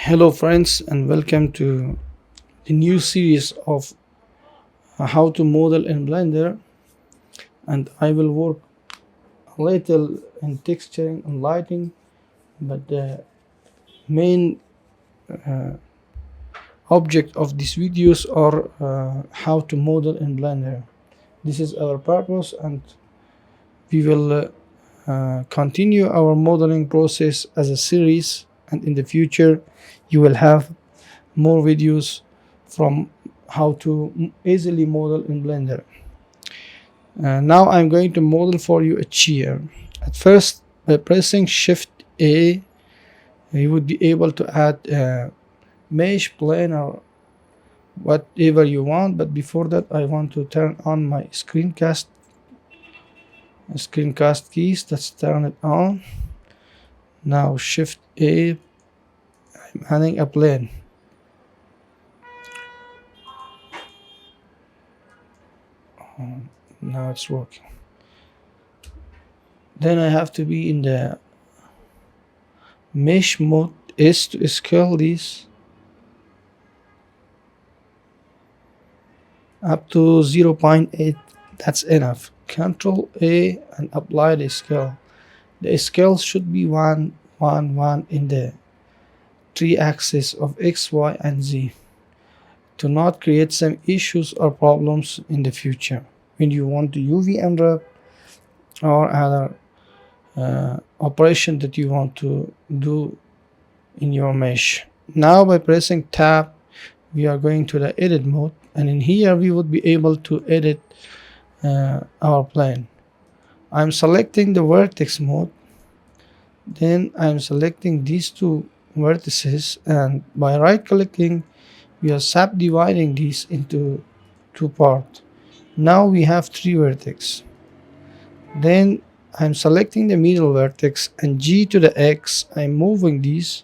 Hello, friends, and welcome to the new series of how to model in Blender. And I will work a little in texturing and lighting, but the main object of these videos are how to model in Blender. This is our purpose, and we will continue our modeling process as a series. And in the future, you will have more videos from how to easily model in Blender. Now I'm going to model for you a chair. At first, by pressing Shift A, you would be able to add a mesh plane or whatever you want. But before that, I want to turn on my screencast keys. Let's turn it on. Now Shift A, I'm adding a plane. Now it's working. Then I have to be in the mesh mode is to scale this up to 0.8. That's enough. Control A and apply the scale. The scale should be 1 1 1 in the three axes of X, Y, and Z to not create some issues or problems in the future when you want to UV unwrap or other operation that you want to do in your mesh. Now by pressing tab, we are going to the edit mode, and in here we would be able to edit our plane. I'm selecting the vertex mode, then I'm selecting these two vertices, and by right clicking we are subdividing these into two parts. Now we have three vertices. Then I'm selecting the middle vertex, and G to the X, I'm moving these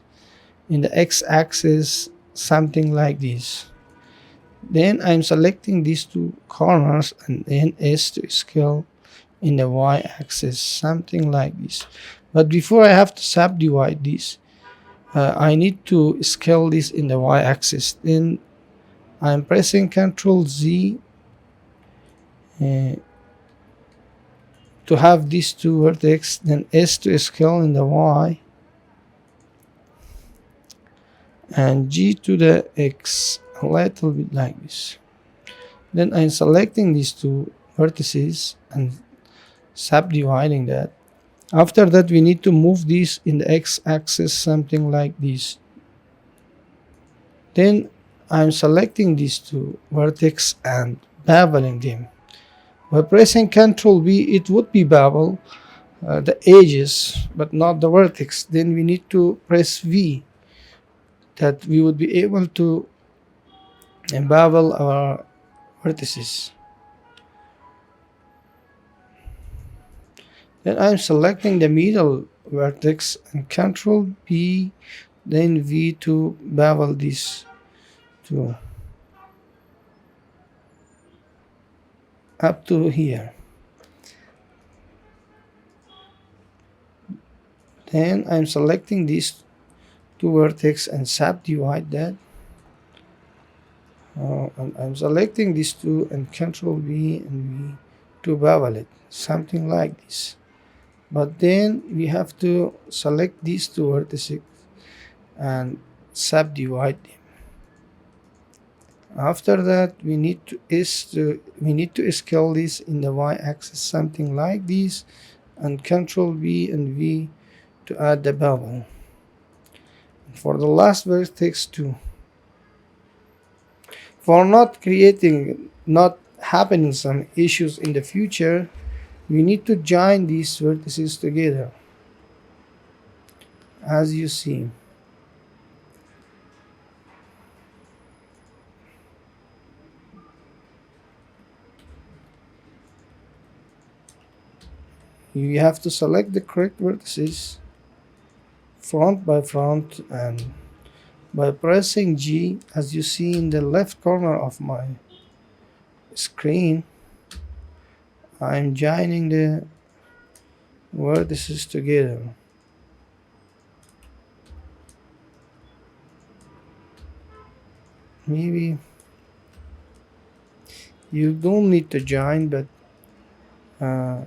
in the X axis, something like this. Then I'm selecting these two corners, and then S to scale in the Y axis, something like this. But before I have to subdivide this, I need to scale this in the Y axis. Then I'm pressing Ctrl Z to have these two vertex, then S to scale in the Y, and G to the X, a little bit like this. Then I'm selecting these two vertices and subdividing that. After that, we need to move these in the X axis, something like this. Then I'm selecting these two vertex and beveling them. By pressing Ctrl V, it would be bevel the edges, but not the vertex. Then we need to press V, that we would be able to bevel our vertices. Then I'm selecting the middle vertex and Ctrl B, then V to bevel this to up to here. Then I'm selecting these two vertex and subdivide that. And I'm selecting these two and Ctrl V and V to bevel it, something like this. But then we have to select these two vertices and subdivide them. After that, we need to scale this in the y-axis, something like this, and Ctrl V and V to add the bevel. For the last vertex too, for not happening some issues in the future, we need to join these vertices together, as you see. You have to select the correct vertices front by front, and by pressing G, as you see in the left corner of my screen, I'm joining the vertices together. maybe you don't need to join, but uh,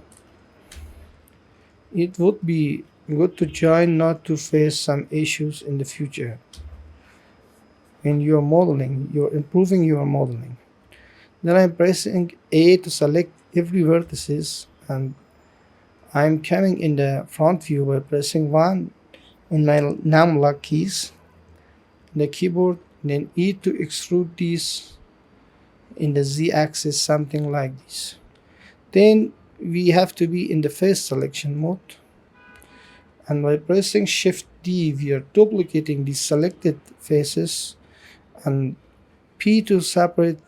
it would be good to join not to face some issues in the future. When you're modeling, you're improving your modeling. Then I'm pressing A to select every vertices, and I'm coming in the front view by pressing 1 in my numlock keys in the keyboard, then E to extrude these in the Z axis, something like this. Then we have to be in the face selection mode, and by pressing Shift D we are duplicating the selected faces, and P to separate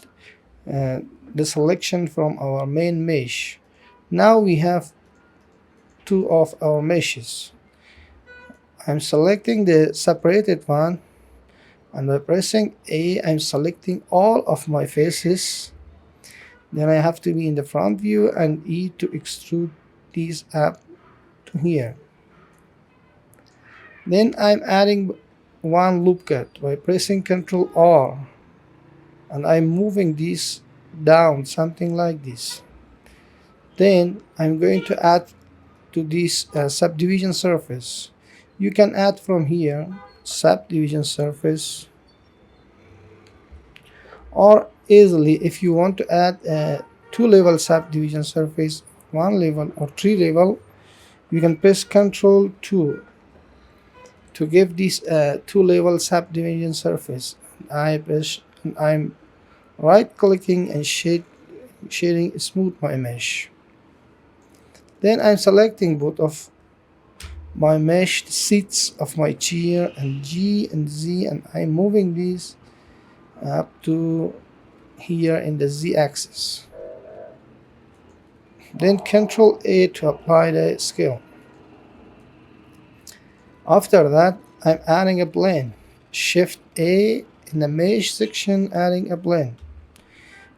uh, the selection from our main mesh. Now we have two of our meshes. I'm selecting the separated one, and by pressing A I'm selecting all of my faces. Then I have to be in the front view and E to extrude these up to here. Then I'm adding one loop cut by pressing Ctrl R, and I'm moving this down something like this. Then I'm going to add to this subdivision surface. You can add from here subdivision surface, or easily if you want to add a two-level subdivision surface, one level or three level, you can press Ctrl 2 to give this two-level subdivision surface. I'm right clicking and shading smooth my mesh. Then I'm selecting both of my mesh seats of my chair and G and Z, and I'm moving these up to here in the Z axis. Then Ctrl A to apply the scale. After that, I'm adding a plane. Shift A in the mesh section, adding a plane.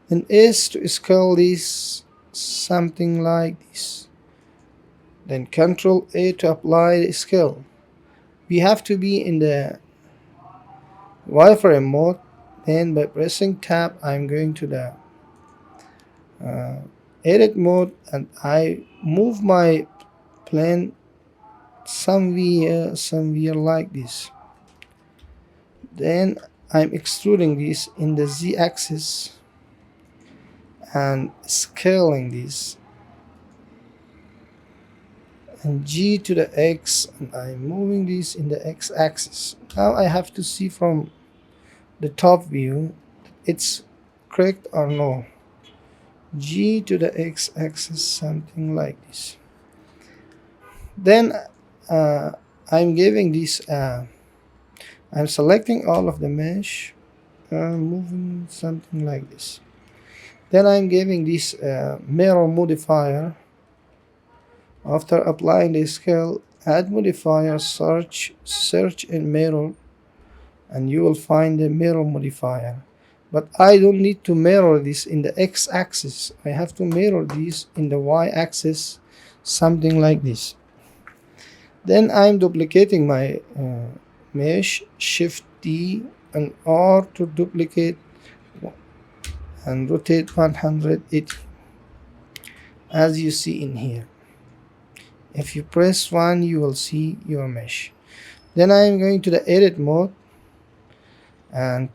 And S to scale this something like this. Then Ctrl A to apply the scale. We have to be in the wireframe mode. Then by pressing tab, I'm going to the edit mode, and I move my plane somewhere like this. Then I'm extruding this in the Z axis and scaling this, and G to the X, and I'm moving this in the X axis. Now I have to see from the top view it's correct or no. G to the X axis, something like this. Then uh, I'm giving this I'm selecting all of the mesh, moving something like this. Then I'm giving this mirror modifier. After applying the scale, add modifier, search in mirror, and you will find the mirror modifier. But I don't need to mirror this in the x-axis. I have to mirror this in the y-axis, something like this. Then I'm duplicating my mesh, Shift D and R to duplicate and rotate 180, as you see in here. If you press 1, you will see your mesh. Then I'm going to the edit mode, and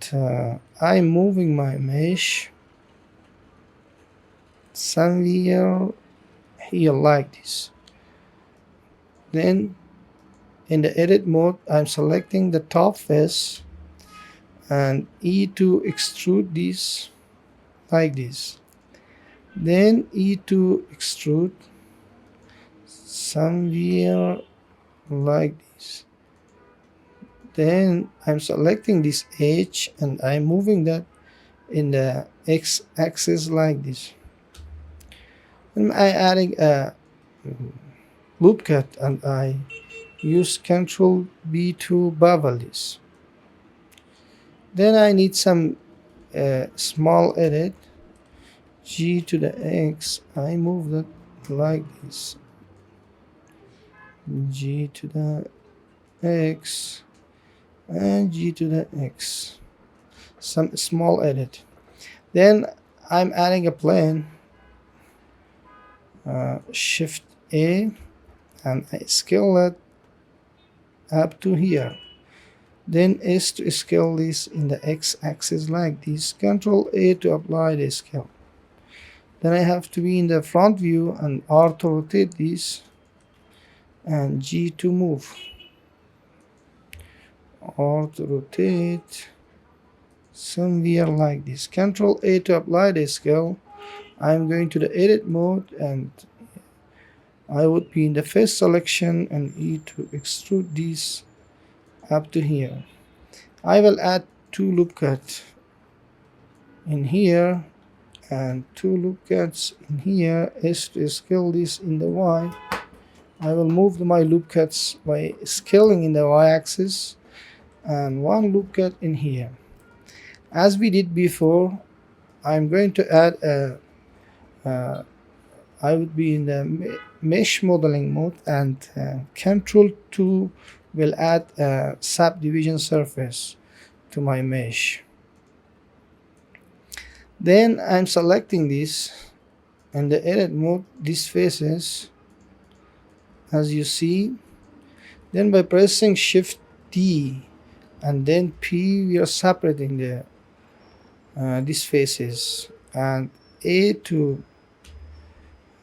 I'm moving my mesh somewhere here like this. Then in the edit mode, I'm selecting the top face and E to extrude this like this. Then E to extrude somewhere like this. Then I'm selecting this edge and I'm moving that in the X axis like this. And I'm adding a loop cut, and I use Ctrl B to bevel this. Then I need some small edit. G to the X, I move that like this. G to the X and G to the X. some small edit. Then I'm adding a plane, Shift A, and I scale it up to here. Then S to scale this in the x-axis like this. Control A to apply the scale. Then I have to be in the front view and R to rotate this and G to move. R to rotate somewhere like this. Control A to apply the scale. I'm going to the edit mode and I would be in the face selection and E to extrude this up to here. I will add two loop cuts in here and two loop cuts in here. S to scale this in the Y. I will move my loop cuts by scaling in the y-axis and one loop cut in here. As we did before, I'm going to add I would be in the mesh modeling mode and Control 2 will add a subdivision surface to my mesh. Then I'm selecting this in the edit mode, these faces, as you see. Then by pressing Shift D and then P, we are separating these faces, and A to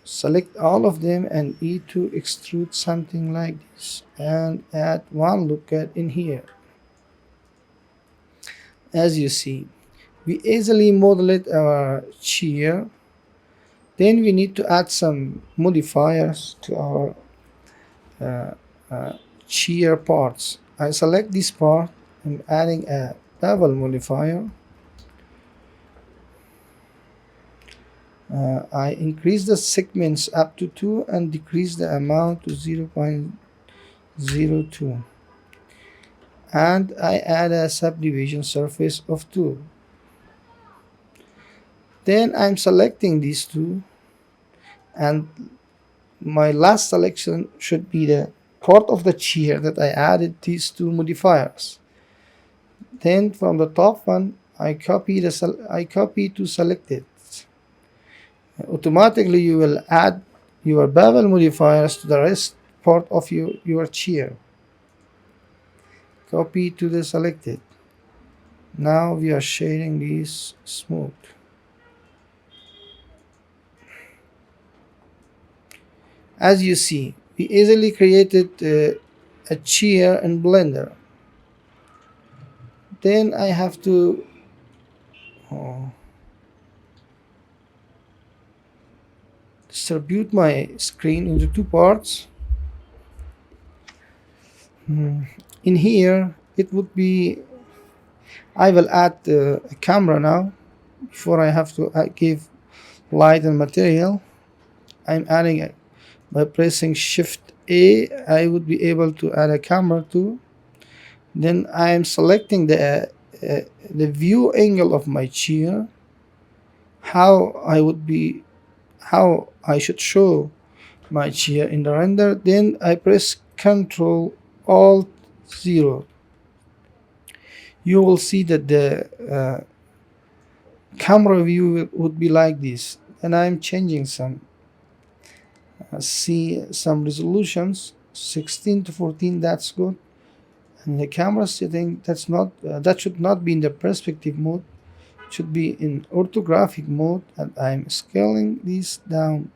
select all of them and E to extrude something like this and add one loop cut in here. As you see, we easily modulate our chair. Then we need to add some modifiers to our chair parts. I select this part and adding a bevel modifier. I increase the segments up to 2 and decrease the amount to 0.02. And I add a subdivision surface of 2. Then I'm selecting these two, and my last selection should be the part of the chair that I added these two modifiers. Then from the top one, I copy to select it. Automatically you will add your bevel modifiers to the rest part of your chair. Copy to the selected. Now we are shading these smooth. As you see, we easily created a chair in Blender. Then I have to distribute my screen into two parts. In here, it would be, I will add a camera now. Before I have to give light and material, I'm adding it. By pressing Shift A, I would be able to add a camera too. Then I am selecting the view angle of my chair, how I should show my chair in the render. Then I press Ctrl Alt 0. You will see that the camera view would be like this. And I'm changing some resolutions, 16 to 14. That's good. And the camera setting, that should not be in the perspective mode. It should be in orthographic mode, and I'm scaling this down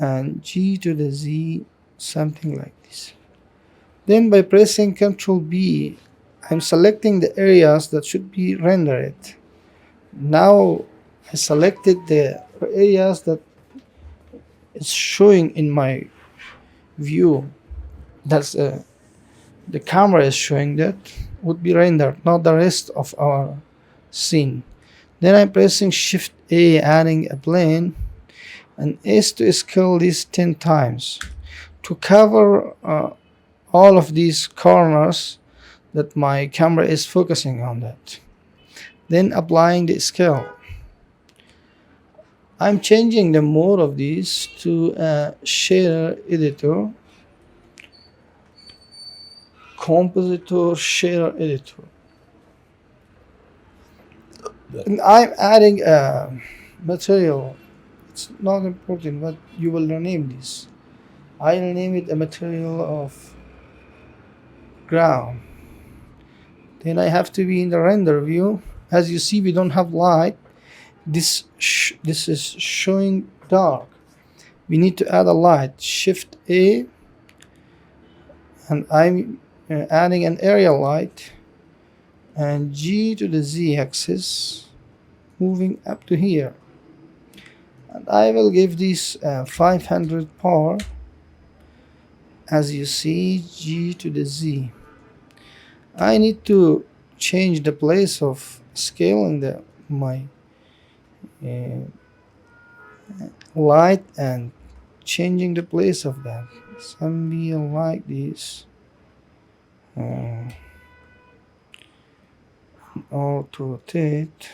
and G to the Z, something like this. Then by pressing Ctrl B, I'm selecting the areas that should be rendered. Now I selected the areas that is showing in my view. That's the camera is showing that would be rendered, not the rest of our scene. Then I'm pressing Shift A, adding a plane, and S to scale this 10 times to cover all of these corners that my camera is focusing on that. Then applying the scale. I'm changing the mode of these to a shader editor, compositor shader editor. And I'm adding a material. It's not important what you will rename this. I'll name it a material of ground. Then I have to be in the render view. As you see, we don't have light. This is showing dark. We need to add a light. Shift A, and I'm adding an area light, and G to the Z axis, moving up to here. And I will give this 500 power. As you see, G to the Z. I need to change the place of scale in my uh, light, and changing the place of that. Something like this. Uh, or to rotate.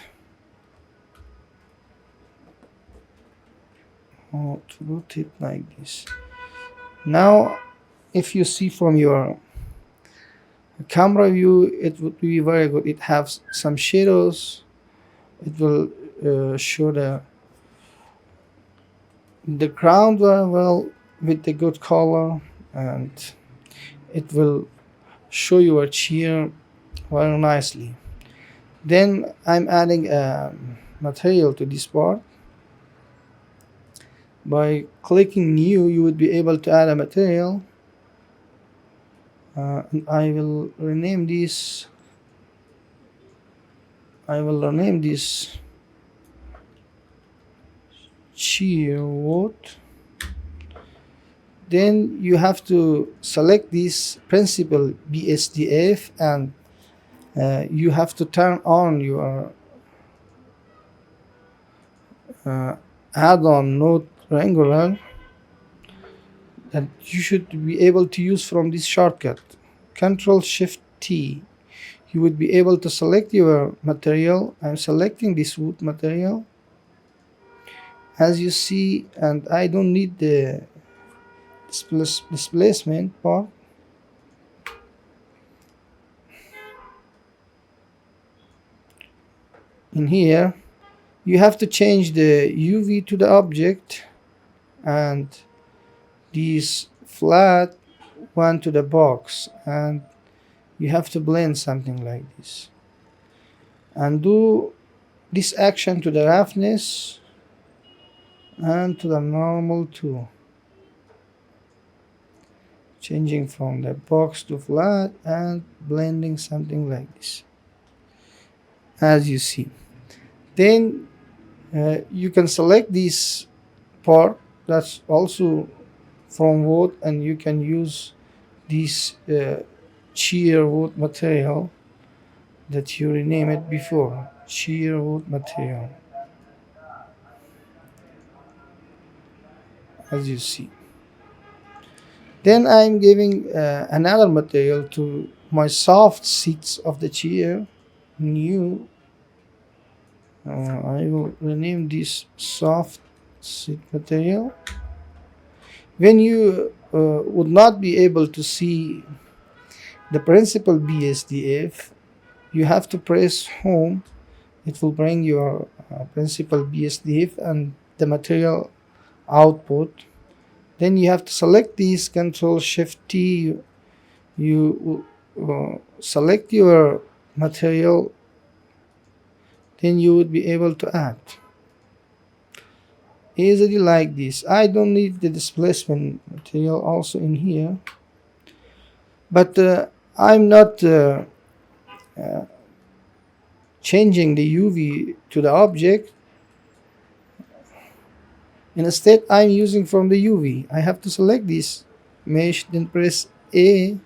Or to rotate like this. Now, if you see from your camera view, it would be very good. It has some shadows. It will show the ground very well with the good color, and it will show your chair very nicely. Then I'm adding a material to this part. By clicking new, you would be able to add a material. And I will rename this shear wood. Then you have to select this principal BSDF, and you have to turn on your add-on node Angular that you should be able to use from this shortcut. Control Shift T. You would be able to select your material. I'm selecting this wood material, as you see, and I don't need the displacement part. In here, you have to change the UV to the object, and this flat one to the box, and you have to blend something like this, and do this action to the roughness and to the normal too, changing from the box to flat and blending something like this, as you see. Then you can select this part that's also from wood, and you can use this sheer wood material that you rename it before, sheer wood material, as you see. Then I'm giving another material to my soft seats of the chair, new. I will rename this soft seat material. When you would not be able to see the principal BSDF, you have to press home. It will bring your principal BSDF and the material output. Then you have to select these, Control Shift T. You select your material, then you would be able to add easily like this. I don't need the displacement material also in here, but I'm not changing the UV to the object. Instead, I'm using from the UV. I have to select this mesh, then press A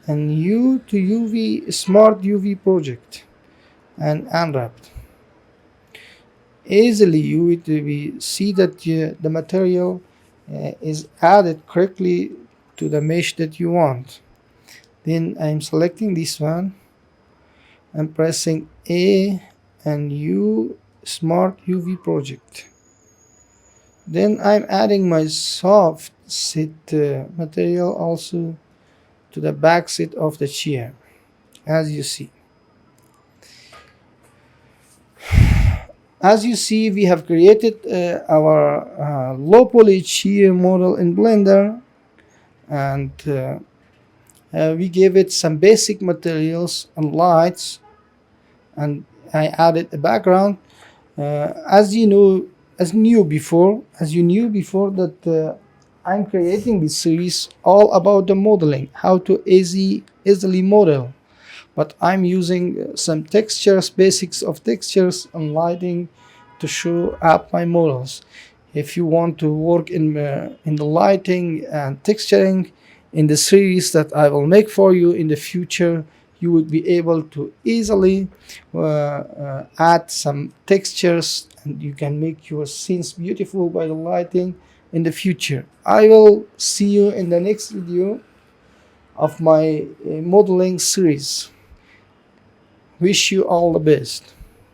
and U to UV, Smart UV Project, and unwrapped. Easily you would see that the material is added correctly to the mesh that you want. Then I'm selecting this one and pressing A and U, Smart UV Project. Then I'm adding my soft seat material also to the back seat of the chair, as you see. As you see, we have created our low poly shear model in Blender, and we gave it some basic materials and lights, and I added a background. As you know, as you knew before that I'm creating this series all about the modeling, how to easily model. But I'm using some textures, basics of textures and lighting to show up my models. If you want to work in the lighting and texturing in the series that I will make for you in the future, you would be able to easily add some textures, and you can make your scenes beautiful by the lighting in the future. I will see you in the next video of my modeling series. Wish you all the best.